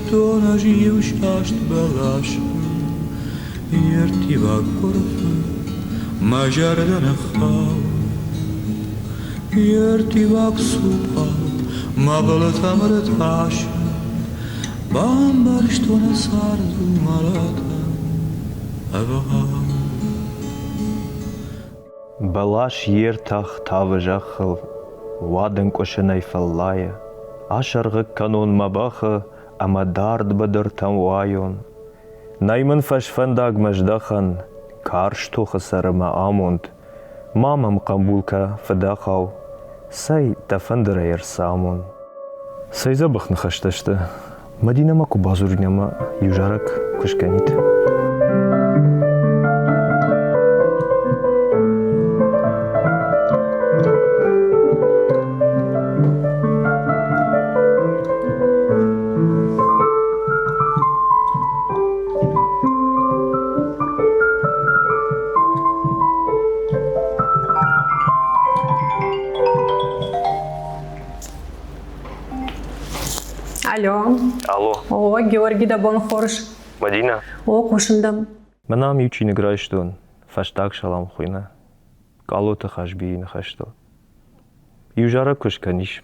Դոնաժի ու շաշտ բալաշը Երտիվակ որվը Մաժարդանը խավ Երտիվակ սուպա Մաբլըտ ամրըտ հաշը Բամբարշտոնը սարդու մարատը Ավաղավ Բալաշ երթախ թավժախլ Վադն կոշնայ ֆալլայը Աշարղը կանոն մաբախը Ama dard bedurtan wayon. Naimen fashfandag majdahan, karsh tuche sarma amund. Mamam qambulka fadaqaw, say tafandreyer samun. Say zabakh nakhashtashta. Madina ma kubazurnyama yujarak kushkanit. Алло. О, Георгий, да бон хорш. Мадина. О, кушындам. Манам ючин играштон. Фаштаг шалам хуйна. Калота хашби нахашто. Южара кушканиш.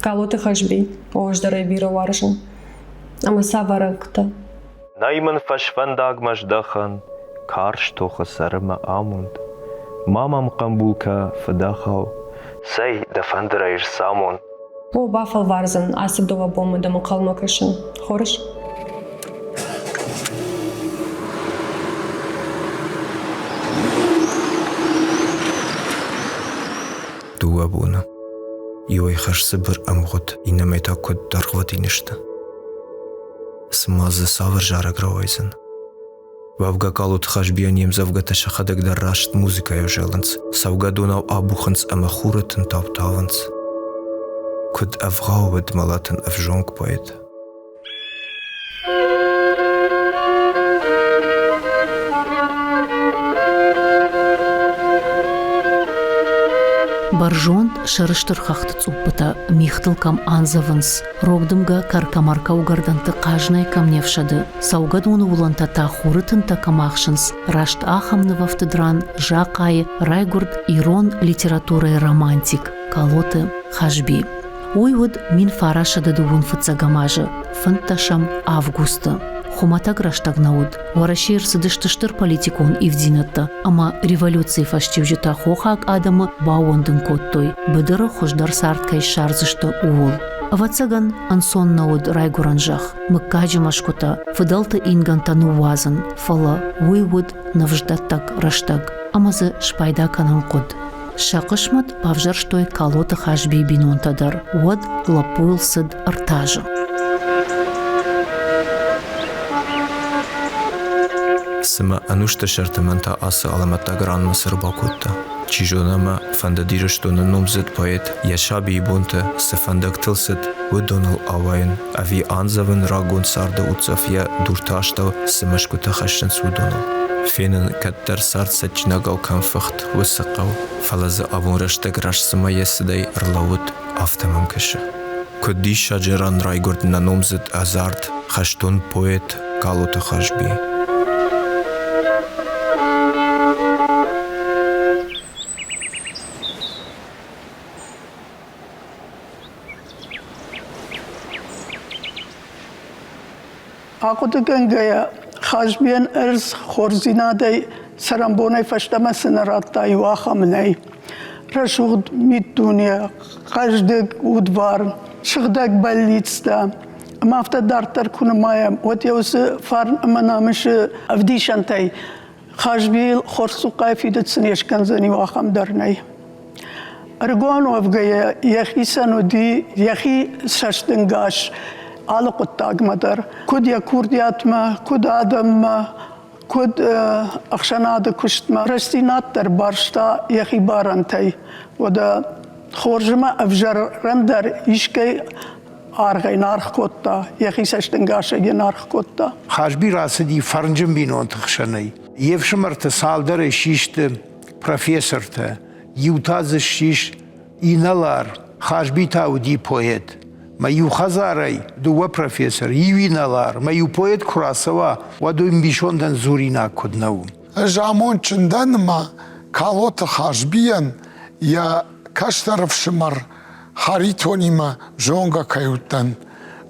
Калоты хашби. О, ждаре бира варшын. Ама саваракта. Naimen fashfandag majdahan, karsh tuche sarma amund. Mamam qambulka fadaqaw, say tafandreyer samun. О, бафал варзан, асиб дова бомы да мукалма кашын. Хорш? Дуа буна. Иой хаш сыбыр амгот, инамета код даргват иништа. Смазы савыр жара гравайзан. Вавга калут хашбианем завгата шахадак даррашт музыка евжеланц. Савга дунав абуханц амахуратын таптаванц. Код авгауд малатын авжонг поэт. Баржон шарыштыр хахты цуппыта михтылкам анзавынс. Рогдымга каркамарка угарданты кажнай камневшады. Саугадуны уланта та хурытынта камахшынс. Рашт ахамны вафтыдран жакай райгурд ирон литература и романтик. Калоты хашби. Уйвуд мин фарашады дувун фыцагамажы. Фынташам августа. Хумата граштагнауд. Варашир сыдыштыштыр политикон ивдинатта. Ама революции фаштивжита хохак адамы бауондын коттой. Быдыры хождар сарткай шарзышты уул. Авацаган ансон науд райгуранжах. Мыккаджимашкута. Фыдалты ингантану вазан. Фала уйвуд навждаттак раштаг. Амазы шпайда канан код. Шақышмат павжарштой калоты хашби бинонтадар. Уад лапуйлсыд артажы. Сыма анушта шартаманта асы аламатта гран масыр бакутта. Чижонама фандадирыштоны номзет поэт Яшаби ибонта сафандактылсыд выдонал авайн. Ави анзавын рагон сарды уцафья дурташтал сымашкута хашшын судонал. Фенен каттар сард сачинагал камфахт высақау. Фалазы авонрашта грашсыма ясыдай рлауд автомам каша. Кодди шаджаран райгорд на номзет азард хаштон поэт калота хашби. Акутыкенгая хашбиен эрз хорзинадей сарамбонай фаштамасына раттай вахамнай. Рашуд миттуния, каждый удвар, шыгдак больница. Мафта дартар кунамая, вот я усы фарн манамыши авдишантай. Хашбил хорсукай фидетсынешкан зани вахамдарнай. Аргуану авгая яхи сануди, яхи саштынгаш. Алыкут тагмадар. Куд я курдиатма, куд адамма, куд ахшанады куштма. Растинаттар баршта яхи барантай. Ода хоржма авжарандар ишкай аргай нарх котта. Яхи саштынгаша нарх котта. Хашби расыди фарнжым бинон тахшанай. Евшмарта салдары шишты профессорта. Ютазы шиш иналар. Хашби тауди поэт. Маю хазарай, дуа профессор, юиналар, маю поэт Курасова, ваду им бишондан зурина коднау. Жамон чынданма, калоты хашбиян, я каштаров шимар, харитонима жонга каюттан.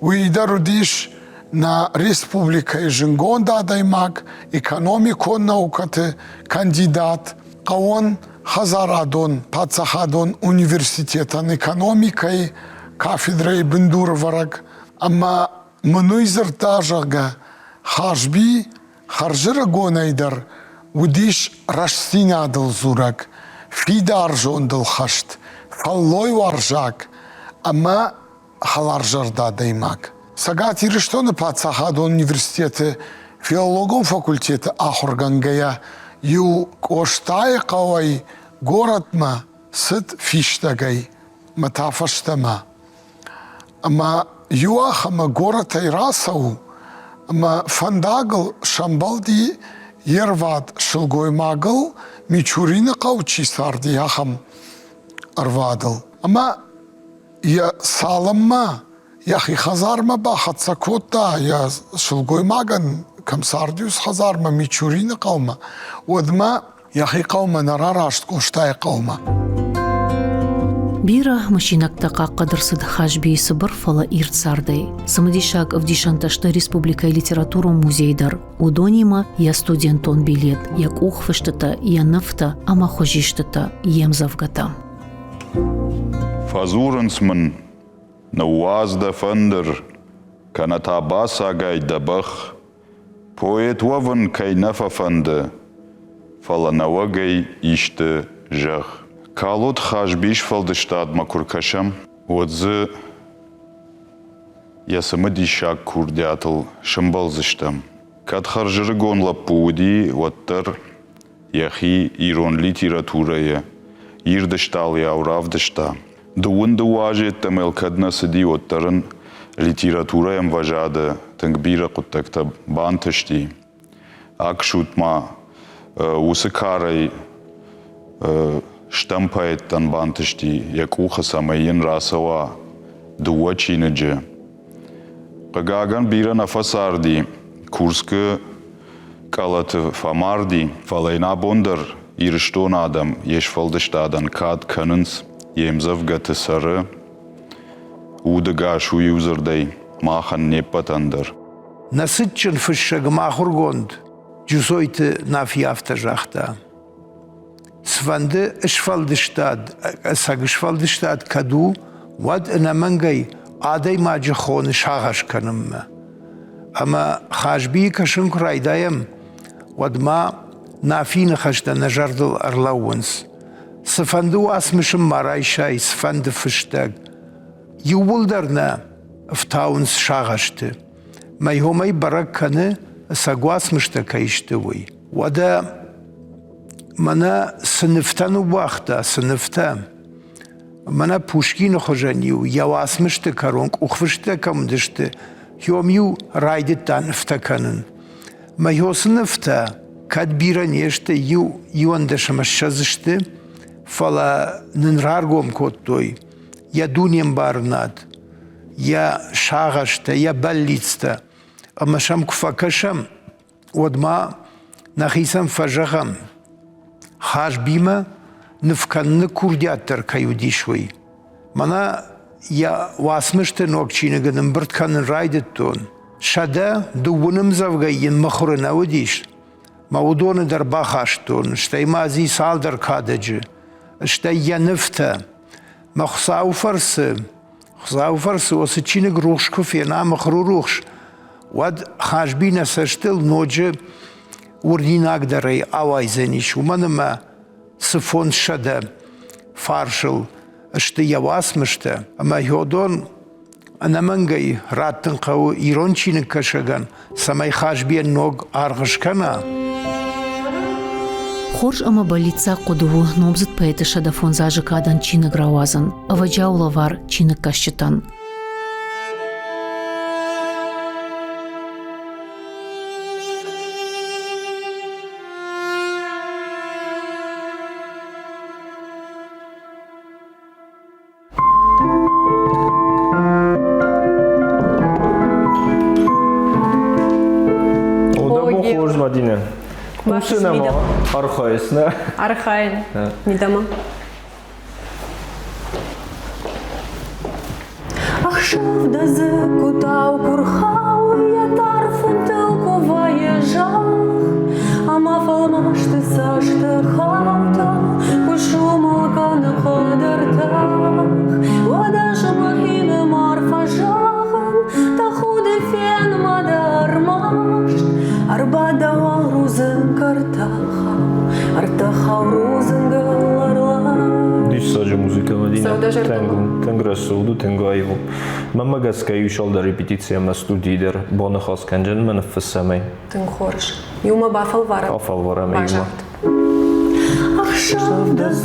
Уидару диш на республика Ижингонда адаймак, экономикон наукаты кандидат, каон хазарадон, пацахадон университетан экономикой, кафедрой бендуроварак, ама мнуизер тажага хашби, харжира гонайдар, удиш раштинадыл зурак, фидар жондыл хашт, фаллой варжак, ама халаржарда даймак. Сагат ириштоны пацахадон университеты, филологом факультета ахургангая, ю коштай кавай городма сыт фиштагай, матафаштама. Ама юахама город айрасау, ама фандагл шамбалди ерват шылгой магл, мичурина каучи сарди яхам арвадл. Ама я саламма, яхи хазарма ба хатсакота, я шылгой маган, камсардиус хазарма, мичурина каума. Одма яхи каума нарарашт коштай каума. Бира машинактака кадырсыд хашби сыбыр фала ирцардай. Самадишак вдишанташта республика литературу музейдар. Удонима я студентон билет, як ухвыштата, я нафта, ама хожиштата, емзавгата. Фазуренсман на уазда фандер, канатабаса гайдабах, поэт ваван кайнафа фанда, фала навагай иште жах. Калот хашбиш фалдыштад макуркашам, отзы ясамадишак курдятыл шамбалзыштам. Кад харжыры гонла пуди, ваттар яхи ирон литературая, ирдыштал яуравдышта. Дуынды важет тамел кадна сыди оттарын литератураям важады, тангбира куттакта бантышти. Акшутма усыкарай штампает танбантышти, як уха самайын расава дуа чиныджы. Кагаган бира нафасарди, курскы калаты фамарди, фалайна бондар, ирыштон адам, ешфалдыштадан кад канынс, емзав гаты сары, удыга шу юзырдай, махан непатандар. Насытчын фышшаг махургонд, джусойты нафьяфта жахта. Сванды ишфалдыштад, сагышфалдыштад каду, вад инамангай адай маджихон шагаш канымма. Ама хашби кашын крайдаем, вад ма нафин хашта нажардыл арлауынс. Сфанду асмышым марайшай, сфанды фыштаг. Ювулдарна втаунс шагашты. Майхомай барак каны сагуасмышта кайштывой. Вада мана сыныфтану бахта, сыныфта. Мана Пушкин хожанию, явасмышты коронк, ухвышты камдышты, хёмью райдыттан втаканын. Майхо сыныфта, кадбира нешты, юандашамашшазышты, фала нынраргом коттой, я дунем барнат, я шагашта, я баллицта, амашам кфакашам, одма нахисам фажахам. Хашбима нывканны курдяттар каюдишвой. Мана я васмышты нокчиныгының біртканын райдыттон. Шада дубуным завгайын махурына удиш. Маудоны дар бахаштон, штай мази салдар кададжы. Штай янывта. Махсау фарсы осы чиныг рухшку фена махру рухш. Вад хашбина саштыл ноджы урнинагдарай авайзаниш. Уманыма сыфон шада фаршыл. Шты явасмышты. Ама йодон анамангай раттын қау ирон чиныг кашаган. Самай хашбиен ног арғышкана. Хорж ама балица кодуву номзыт поэты шадафон зажыкадан чиныг рауазан. Аваджаула вар чиныг кашчытан. Усынама архаесна. Архаин. Midama. Ахшав да закутав курхав, я тарфу тилку воєжав, а мафалмаш ти саштихавта, кушумалка на ходертах, вода жмахіне марфажахен, та худи фен мадармаш, арба давал рузен картахав, артахав рузен галарлар. Диш саджа музыка Мадина. Сауда жартом. Тенгра сауду, тенго айву. Мамагас каюшал да репетициям на студийдер, бона хасканджен мен фссамай. Тың хорш. Юма бафал вара. Афал варам юма.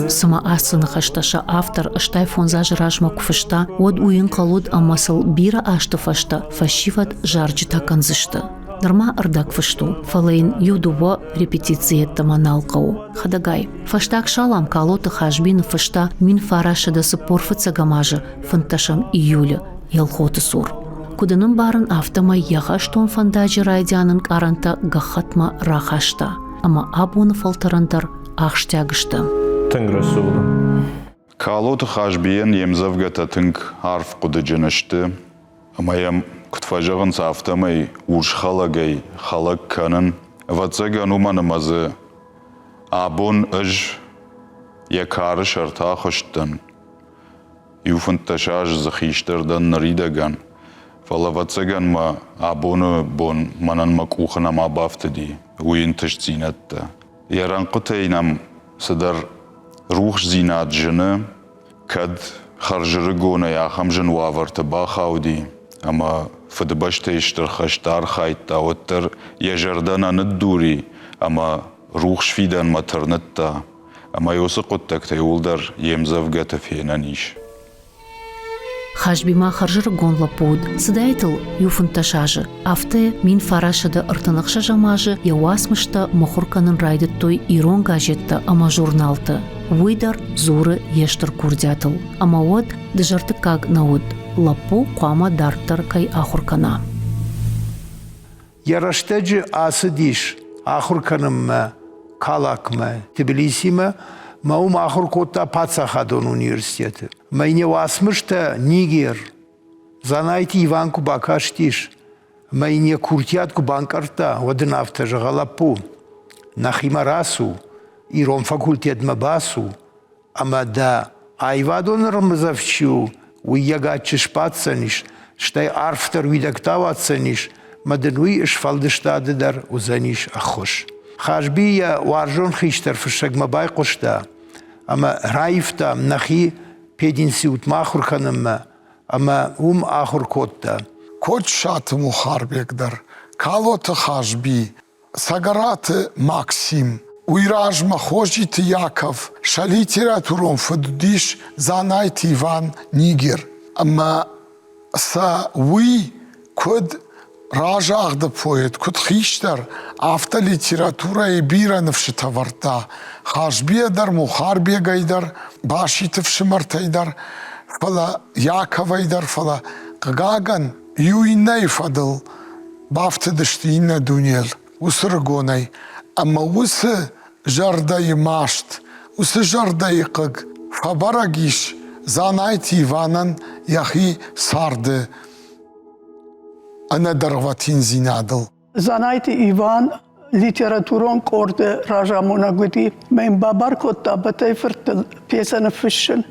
Сама асыны хашташа автор аштай фонзаж ражма куфышта, од уин қалуд амасыл бира ашты фашта, фашиват жарджита канзышты. Нырма ырдак фышту, фалейн юдува репетиция таманалкау. Хадагай, фаштак шалам калоты хажбин фышта мин фарашыда сыпорфыца гамажы фанташам июля, елхоты сур. Кудының барын автомай яхаштон фандажы райдянын каранта гахатма рахашта, ама абуны фалтарандар ахштягышты. Тенгра сауду. Калоты хажбиен емзавгата тынг арф куды жынышты, амаям Кутфажагын сафтамай урш халагай халак канын ватсаган уманымазы абон ыж якары шарта хоштан юфынташаж захиштардан наридаган фала ватсаган ма абоны бон манан макухана ма бафтади уинташ зинатта яран кутайнам садар рух зинат жыны кад харжыры гона яхам жын ваварта бахауди ама фадбашта иштар хаштар хайта оттар яжардана наддури ама рух швидан матернатта ама yosa qottaqtay улдар емзавгата фенаниш Хажбима харжыр гонла пуд, сыдайтыл юфынташажы. Афте мин фарашыда ыртынықша жамажы, яуасмышта мохурканын райды той ирон газетта ама журналты. Уйдар зуры ештір курдятыл. Ама от дыжырты каг науд. Лапу қуама дарттар кай ахуркана. Яраштаджы асы диш, ахурканым мә, калак мә, Тбилиси мә, маум ахуркотта Пацахадон университеті. Майне васмышта Нигер, занайти Иванку Бакаштиш, майне куртятку банкарта, один автожа Галапу, Нахимарасу, Ирон факультет Мабасу, ама да Айвадон Рамазавчу, уйягачы шпатсаниш, штай арфтар видактаватсаниш, маденуй ишфалдыштадыдар узаниш ахош. Хажбия варжон хиштар фшагмабай кошта, ама раифта нахи пединси утмахурханымма, ама ахуркотта. Кот шаты мухарбекдар, калоты хажби, сагараты Максим, уйражма хожити Яков, шали литературон фадудиш занайти Иван Нигер. Ама са уй код ражагда поет, код хиштар, авто литература и бира навшитаварта. Хажбедар, мухарбегайдар, башитывшимартайдар, фала Яковайдар, фала Гаган, юинай фадыл, бафтыдыштыйна дунел, усыргонай. Ама усы жардай машт, усы жардай кыг, фабарагиш, занайти Иванан яхи сарды, анадарватин зинадыл. Занайти Иван литературон корды ражамона гуди. Мен бабар котта батай фыртыл пьесаны фышшын.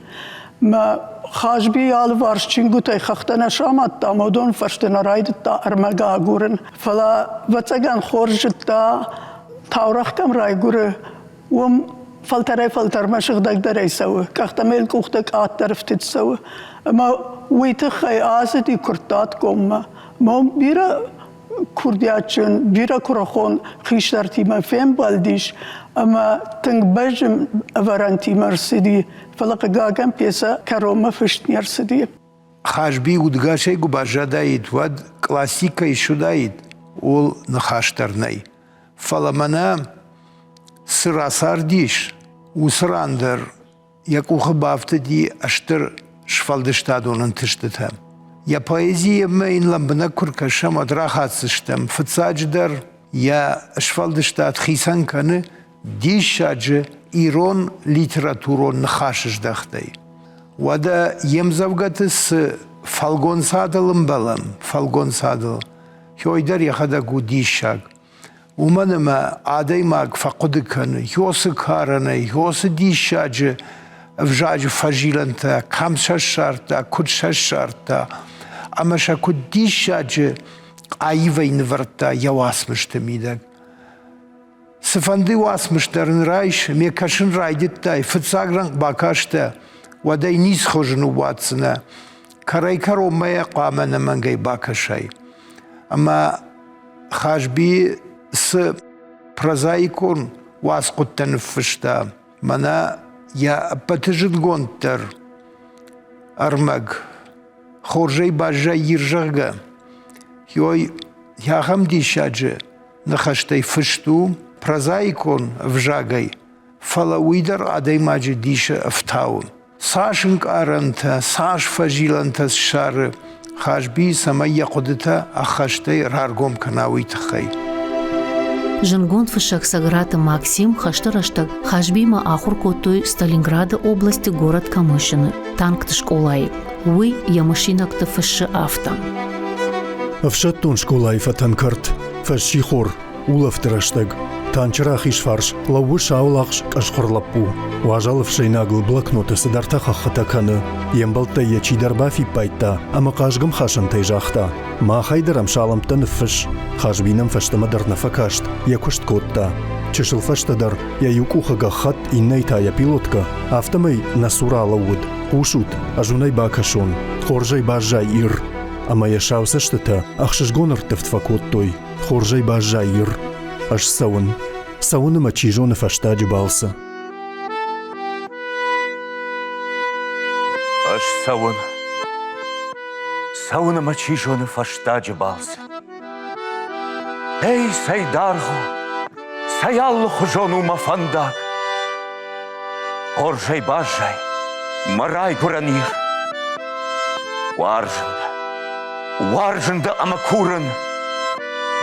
Ма хажби ал варшчингутай хахтана шаматта модон фаштына райдытта армага агурын. Фала вацаган хоржытта таурахкам райгуры. Фалтарай машыгдагдарай савы. Кахтамел кухтак аттарфтит савы. Ма уйтыхай азыди куртат комма. Ма бира курдячын, бира курахон хиштар тима фем балдиш. Ама тынг бажым варантимар сиди. Фалака гагам пьеса карома фыштнер сиди. Хажби удгашай губажадаид, вад классика ишудаид, ол нахаштарнай. Фаламана сырасардиш, усрандер, як ухабафтади аштыр шфалдыштадонын тыштытам. Я поэзия мейн ламбана куркашам адрахатсыштам, фыцадждар, я швалдыштат хисан каны дишаджи ирон литературон нахашыш дахтай. Вада емзавгатыс фалгон садылым балам, фалгон садыл. Хойдар яхада гу дишаг. Уманыма адаймаг факуды каны, йосы караны, йосы дишаджи вжаджи фажиланта, камшашарта, кудшашарта, амаша куд дишаджи айвайн варта явасмышты мидаг. Сыфанды васмыштарын райш, ме кашын райдеттай, фыцагранг бакашта, вадай низ хожыну ватсына, карайкаро мая қамана мангай бакашай. Ама хажби с прозаикон васкуттан фышта, мана я патыжыт гонтар, армаг, хоржай бажай иржага, йой яхам дишаджи, нахаштай фышту, прозаикон вжагай, фалауидар адаймаджи диша втаун. Сашинг аранта, саш фажиланта с шары, хажби сама якудыта ахаштай раргом канауитхай. Жангон фышак саграта Максим хаштараштаг хажбима ахур котой Сталинграда области город Камышины. Танк школай. Уй я машинак-то фышы автом. Афшаттун школай фатанкарт. Фаши хор. Улафтыраштаг. Танчарах ишфарш. Лаву шаулахш кашхорлапу. Важалов шейнагл блокноты сыдарта хахатаканы. Ембалта ячидарба фипайта. Ама кажгам хашантай жахта. Ма хайдарам шаламта нфыш. Хажбинам фаштамадар нафакашт. Якушт котта. Чешил фаштадар. Я юкухага хат иннайта я пилотка. Автомай насурала уд. Ушут. Ажунай бакашон. Хоржай бажай ир. Ама яшауса штата. Ахшишгонар тефтфакоттой. Хоржай бажай ир. Аж саун. Сауна мачижона фаштаджи балса. Аж саун. Сауна мачижона фаштаджи балса. Эй, сайдарху, саяллуху жону мафандак. Оржай бажай, марай гуранир. Варжында амакуран,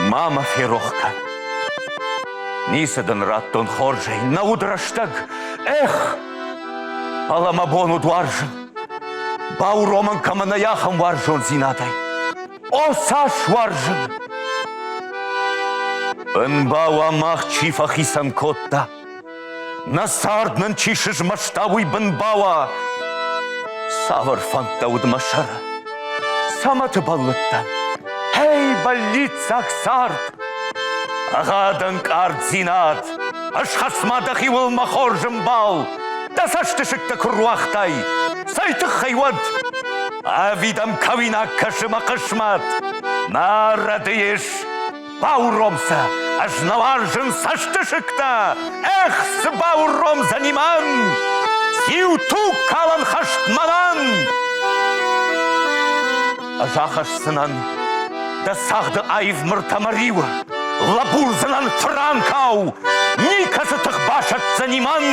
мама ферохкан. Нисадан раттон хоржай, наудраштаг, эх, аламабону дуаржан. Бау роман каманаяхам варжон зинатай. О, саш варжан! Înbau amach cifa hisan cotta. Nasardnan cishij maștaui bânbaua. Savar fantaud mașara. Samat ballăttan. Hei, ballițac sart. Agadan card zinat. Aș hasmadahi ul mahor jambal. Da sașteșic te cruachtai. Să-i tăhăiwad. Avidam kavina kashima kashmat. Нарадееш. Бауромса, аж наваржен саштышыкта, эх, с бауром заниман, сиуту калан хаштманан. Ажахаш сынан, да сахды айв мыртамарива, лабурзанан франкау, никасытых башат заниман.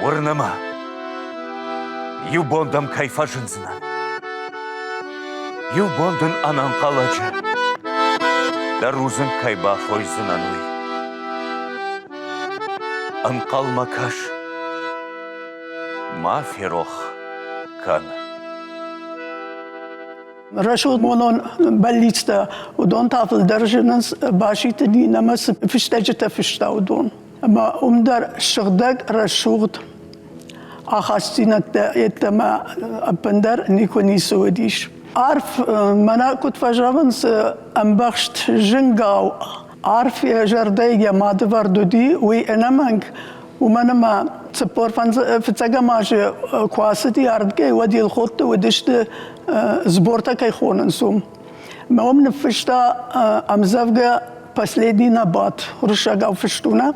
Урнама, юбондам кайфажынзынан. Юбондын анан қалача, дарузын кайба хойзынануй. Анқал макаш, маферох кан. Рашуд монон больница, удон тафл держинас башита динамас фиштаджета фишта удон. Ама умдар шыгдаг рашуд. Ахастинат еттема аппендар никони суедиш. Арф мана кут фажаванс амбахшт жингау. Арф я жардайга мадвар дуди уи энаманг уманама цепор фцагамаже квасити ардге вади الخط ودشت сборта кайхонансум. Маумн фишта амзавга последний набат рушагау фиштуна.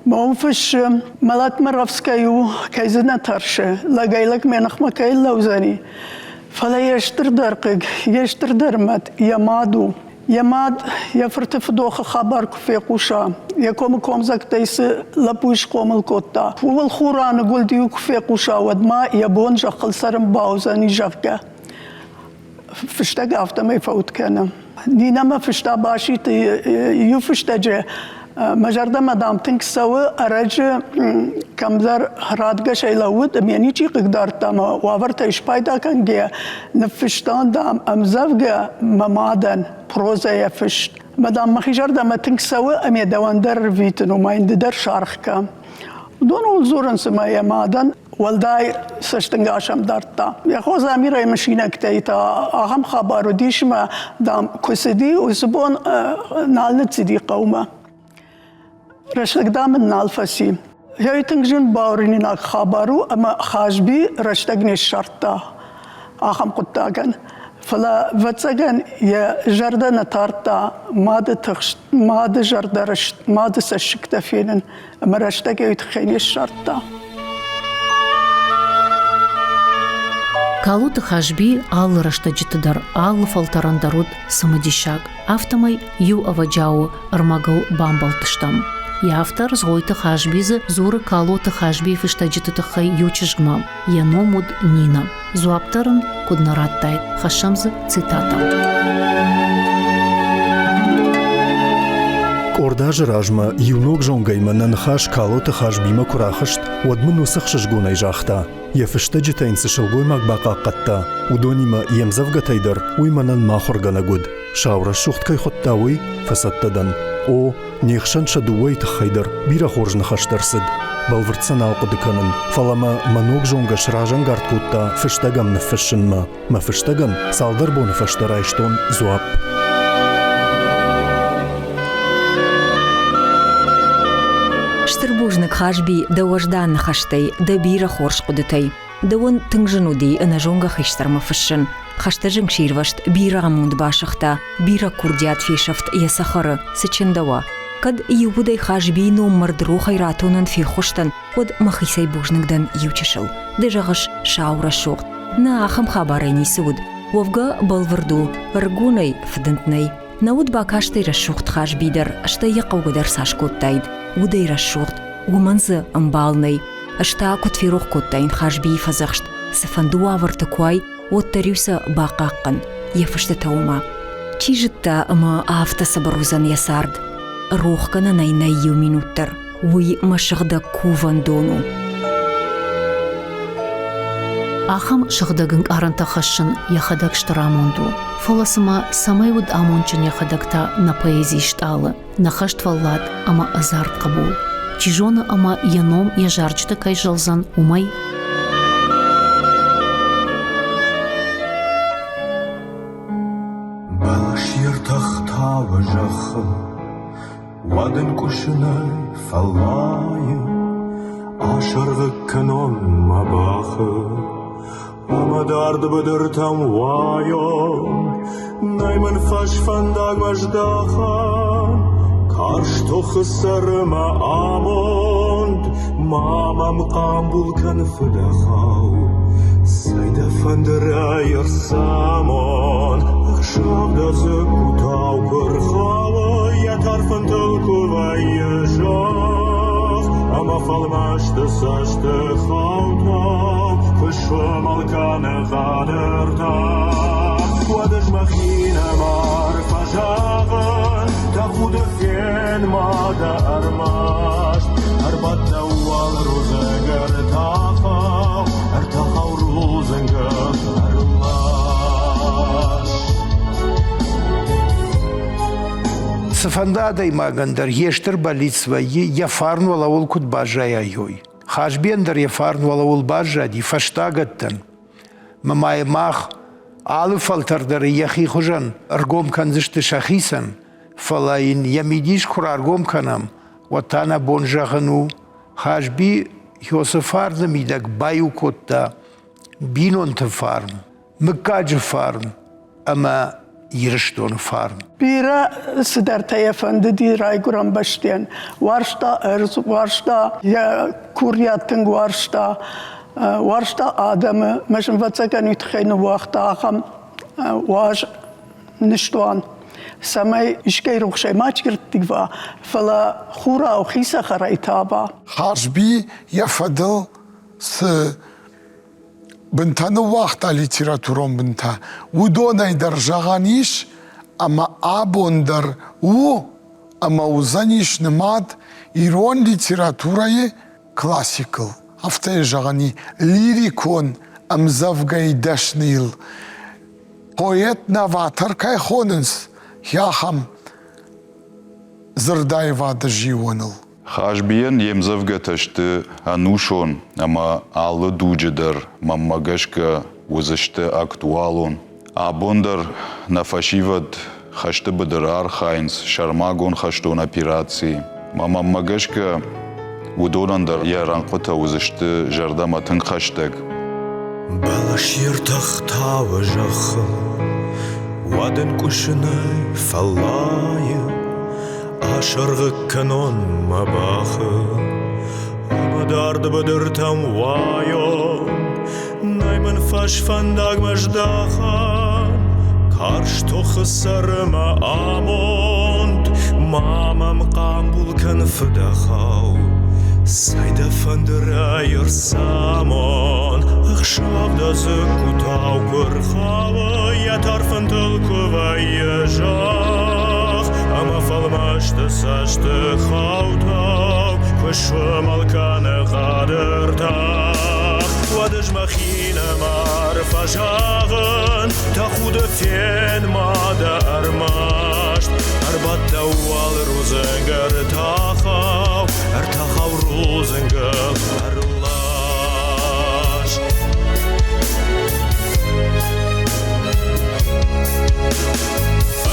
موفش ملات مرافسكايو كايزنا ترشة لقايلك منخما كايل لوزاني فلا يشتر درقق يشتر درمت يمادو يماد يفرتف دوخ خبر في قوشا يكوم كومزك تيس لبوش قوم الكوتا والخوران قول ديوك في قوشا ودما يبون جخل سرم باوزاني جفكا فشتا قافتا ما يفوت كان نينا ما فشتا باشي يفشتا جي مجرد مدام تنك سوى أرج كمزر رادقة شيء لود يعني شيء قدر تام وافرت إيش بايدا كان جيا نفشتان دام أمزفجة ممادن بروزة يفشت مدام مخيجر دام تنك سوى أمي دواندر فيتن وما يندر شارخ كام دون الزورن سما يمادن والداي سشتنگاشم دارتا يا خوز اميره مشينه كتيتا اهم خبر وديش ما دام كسدي وزبون نال تسدي قومه رشتك دام النال فسي هي تنجن باوريني ناك خبرو اما خاجبي رشتك نشرتا اهم قطاغن فلا واتساغن يا جردة نتارتا ماد جردة رشت ماد سشكتا فينن اما رشتك يتخيني الشرطة Калуты хажби аллы раштаджитыдар аллы фалтарандарут самадишак. Автомай ю аваджау армагал бамбалтыштам. Я автор згойты хажбизы зуры калуты хажби фыштаджитытыхай ючыжгмам. Я номуд Нина. Зуаптарын куднараттай. Хашамзы цитата. Кордажы ражма юнок жонгайманан хаш калуты хажбима курахышт wadмын усықшыш гунай жахта. يفشتجتين سشلغوي مقبقا قطا ودونيما يمزفغتايدر ويمنان ماخرغانا گود شاورا شوخت كي خطاوي فسدتدن او نيخشان شدوي تخيدر بيرا خورجن خشترسد بالورتسان алقدكانن فلما منوك جونغا شراجان غارتكوتا فشتغم نفشن ما فشتغن سالدر بون فشترايشتون زواب Штырбужнык хажби да вождан хаштей да бира хорш кудытей. Да он тыңжынуди ына жонга хиштарма фышын. Хашта жыңширвашт бира амунд башахта, бира курдиат фишафт ясахары сычындава. Кад юбудай хажби номер дру хайратунан фихуштан, од махисай бужныкдан ючышыл. Да жагыш шаура шоқт. На ахам хабарайни суд. Вовга балварду, ргунай фдынтнай. Науд бакаштай расшухт хажбидер, ашта яқаугадар сашкоттайд. Удай расшухт, уманзы амбалнай. Ашта кутфирух коттайн хажби фазахшт. Сафандуа вартакуай, оттарюса бақаққан. Ефашта таума. Чижитта ама афта сабарузан ясард. Рухкана найнай ю минуттар. Уй машығда кувандону. Ахам шагдагын аранта хашын яхадаг штарамонду. Фоласыма самайуд амончын яхадагта на поэзии шталы. Нахашт фаллад ама азарт кабул. Чижона ама яном яжарчта кай жалзан умай. Балашир тахтава жахы Вадын кушынай фаллайы Ашырғы кінон мабахы Амадарды бідіртам вайон Наймын фашфандаг важдахан Карштохы сарыма амонд Мамам қамбул канфыдахау Сайда фандырайыр самон Ақшавда зыкутау кырхалы Ятар фантыл кувайы жақ Ама фалмашты сашты хаутау Кышым алканы қадырта Уадыш махина марфа жағын Тақуды фен мада армаш Арбатта уал рузыгыр тақау Артақау рузыгыр армаш Сафанда даймагандыр ештір балит свои яфарн валавул кут бажая йой. Хашбендер яфарн валавул бажади фаштагаттан. Мамай мах алы фалтардыр яхи хужан аргом канзышты шахисан. Фалаин ямидиш хур аргом канам. Ватана бонжахану хашби йосафарна мидак баю котта бинон тафарн. Мыкаджи фарн. Ама Yiriştonu farm. Bira siderta efendi di rayguram başlayan. Varşta erz, varşta ya kuryatın varşta. Varşta adamı. Meşin vatsakan ütxeyni vaxta ağam. Vaj niştuan. سمای اشکی روخشه ماچ گرتیوا فلا خورا و خیسا خرای تابا خاشبی یفدل س بنتانو وقتا لیتراتورون بنتا و دونای در جغانیش اما آبون در او اما وزنیش نماد ایرون لیتراتورای کلاسیکل هفته جغانی لیریکون ام زفگای دشنیل پویت نواتر کای خوننس یا هم زردای واد جیونل Хашбиен емзавгаташты анушон, ама алы дуджедар, маммагашка узышты актуалон. Абондар нафашиват хашты быдыр архайнс, шармагон хаштон операции. Маммагашка удонандар яранқыта узышты жардаматын хаштаг. Балашир тахтава жахы, вадын кушынай фалайы, Ашырғы канон мабахы, Абадарды бадыртам вайон, Наймын фаш фандаг маждахан, Карш тоқы сарыма амонд, Мамам қамбул канфыдахау, Сайда фандырайыр самон, Ақшавда зыкутау көрхавы, Ятар фантыл кувайы жах, Ама фалмашты сашты хаутау, Көші малканы қадыртақ. Вадыж махина марфа жағын, Тахуды фен мада армашт, Арбатта уал рузынгыр тахау, Артахау рузынгыр арлаш.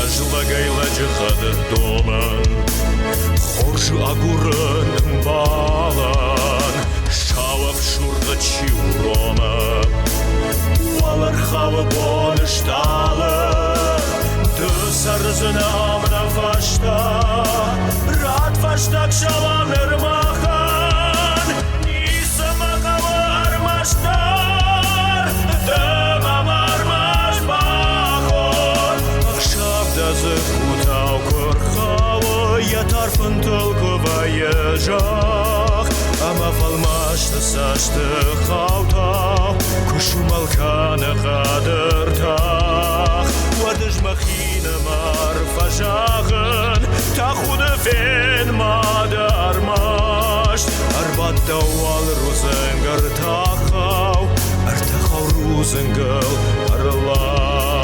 Ажлагайла жихады домын, Хоржы агурын балан, Шавап шурды чиуромы, Уалар хавы бонышталы, Дысарызын амна фашта, Рад фаштак шалам эрмахан, Нисы мақавы армаштар, Дымам армаш бахон, Ақшавдазы кутау көрхавы, Ятар фынтыл кувайы жақ, Ама фалмашты сашты хаутау, Күшу малканы қадыртақ. Вадыж махина марфа жағын, Тахуды фен мады армашт, Арбатта уал рузынгыр тахау, Артахау рузынгыл арлаш.